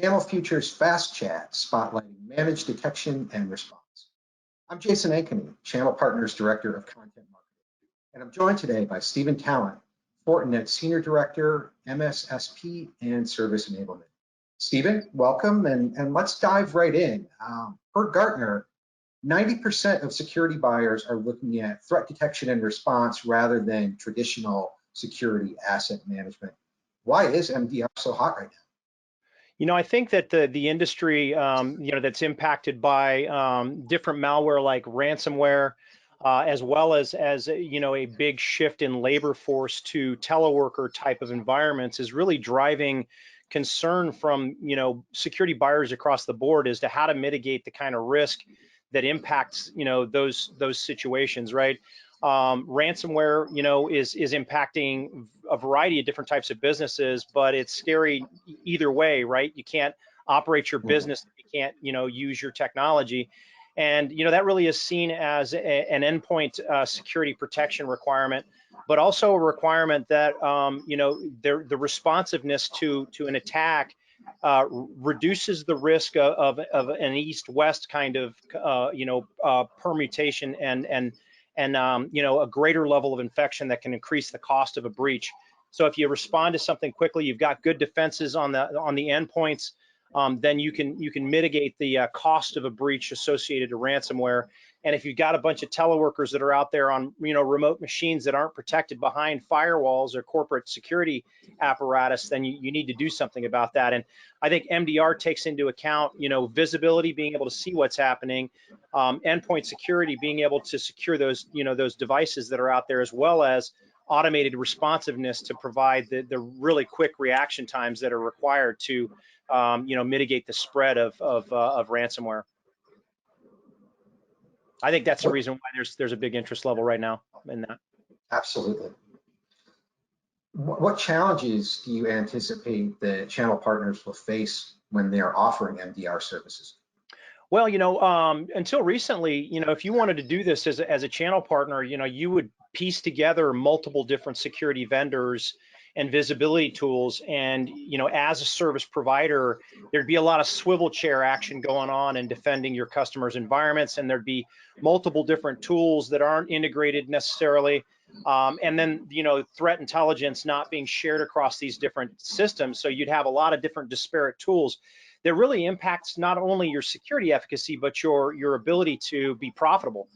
Channel Future's FASTCHAT, spotlighting managed detection and response. I'm Jason Ankeny, Channel Partners Director of Content Marketing, and I'm joined today by Stephen Talent, Fortinet Senior Director, MSSP and Service Enablement. Stephen, welcome, and let's dive right in. Per Gartner, 90% of security buyers are looking at threat detection and response rather than traditional security asset management. Why is MDR so hot right now? You know, I think that the industry, that's impacted by different malware like ransomware, as well as a big shift in labor force to teleworker type of environments, is really driving concern from security buyers across the board as to how to mitigate the kind of risk that impacts those situations, right? Ransomware, is impacting a variety of different types of businesses, but it's scary either way, right? You can't operate your business if you can't, use your technology. And, that really is seen as an endpoint security protection requirement, but also a requirement that, the responsiveness to an attack reduces the risk of an east-west kind of, permutation and a greater level of infection that can increase the cost of a breach. So if you respond to something quickly, you've got good defenses on the endpoints, then you can mitigate the cost of a breach associated to ransomware. And if you've got a bunch of teleworkers that are out there on remote machines that aren't protected behind firewalls or corporate security apparatus, then you need to do something about that. And I think MDR takes into account visibility, being able to see what's happening, endpoint security, being able to secure those those devices that are out there, as well as automated responsiveness to provide the really quick reaction times that are required to mitigate the spread of ransomware. I think that's the reason why there's a big interest level right now in that. Absolutely. What challenges do you anticipate that channel partners will face when they are offering MDR services? Well, until recently, if you wanted to do this as a channel partner, you would piece together multiple different security vendors and visibility tools, and as a service provider, there'd be a lot of swivel chair action going on in defending your customers' environments, and there'd be multiple different tools that aren't integrated necessarily, and then threat intelligence not being shared across these different systems. So you'd have a lot of different disparate tools that really impacts not only your security efficacy, but your ability to be profitable.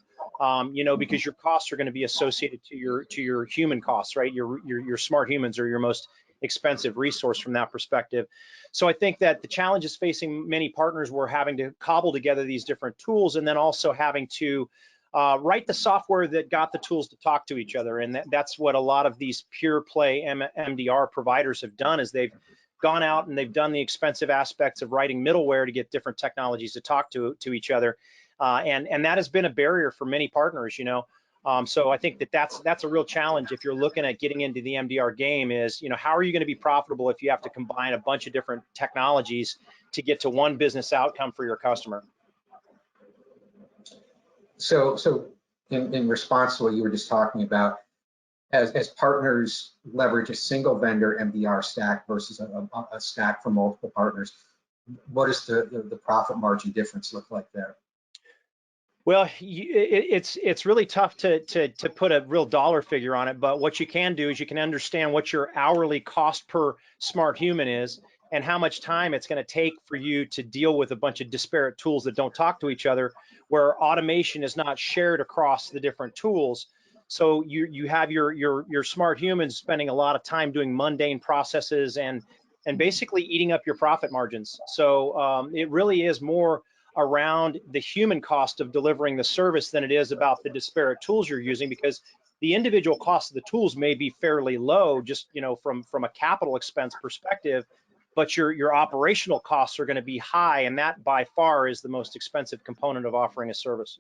Because your costs are going to be associated to your human costs, right? Your smart humans are your most expensive resource from that perspective. So I think that the challenges facing many partners were having to cobble together these different tools, and then also having to write the software that got the tools to talk to each other. And that's what a lot of these pure play MDR providers have done, is they've gone out and they've done the expensive aspects of writing middleware to get different technologies to talk to each other. And that has been a barrier for many partners, so I think that's a real challenge if you're looking at getting into the MDR game. Is how are you going to be profitable if you have to combine a bunch of different technologies to get to one business outcome for your customer? So in response to what you were just talking about, as partners leverage a single vendor MDR stack versus a stack from multiple partners, what does the profit margin difference look like there? Well, it's really tough to put a real dollar figure on it, but what you can do is you can understand what your hourly cost per smart human is and how much time it's going to take for you to deal with a bunch of disparate tools that don't talk to each other, where automation is not shared across the different tools. So you have your smart humans spending a lot of time doing mundane processes and basically eating up your profit margins. So it really is more around the human cost of delivering the service than it is about the disparate tools you're using, because the individual cost of the tools may be fairly low, just from a capital expense perspective, but your operational costs are going to be high, and that by far is the most expensive component of offering a service.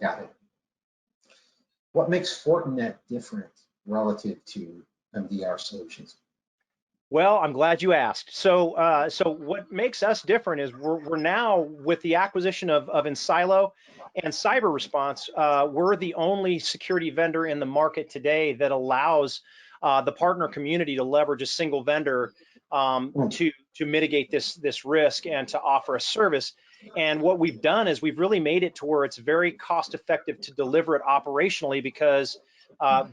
Got it. What makes Fortinet different relative to MDR solutions? Well, I'm glad you asked. So what makes us different is we're now, with the acquisition of Ensilo and Cyber Response, we're the only security vendor in the market today that allows the partner community to leverage a single vendor to mitigate this risk and to offer a service. And what we've done is we've really made it to where it's very cost effective to deliver it operationally, because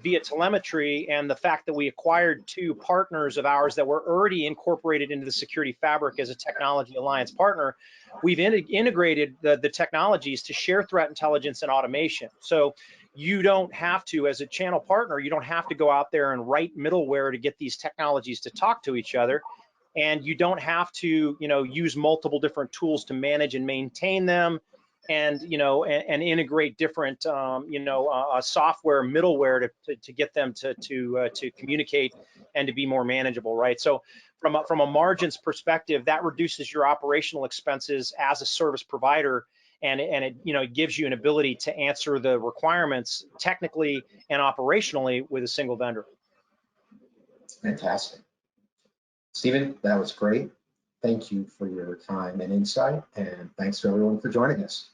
via telemetry and the fact that we acquired 2 partners of ours that were already incorporated into the security fabric as a technology alliance partner, we've integrated the technologies to share threat intelligence and automation. So you don't have to, as a channel partner, you don't have to go out there and write middleware to get these technologies to talk to each other. And you don't have to, use multiple different tools to manage and maintain them, and and integrate different software middleware to get them to communicate and to be more manageable, right? So from a margins perspective, that reduces your operational expenses as a service provider, and it gives you an ability to answer the requirements technically and operationally with a single vendor. Fantastic. Stephen, that was great. Thank you for your time and insight, and thanks to everyone for joining us.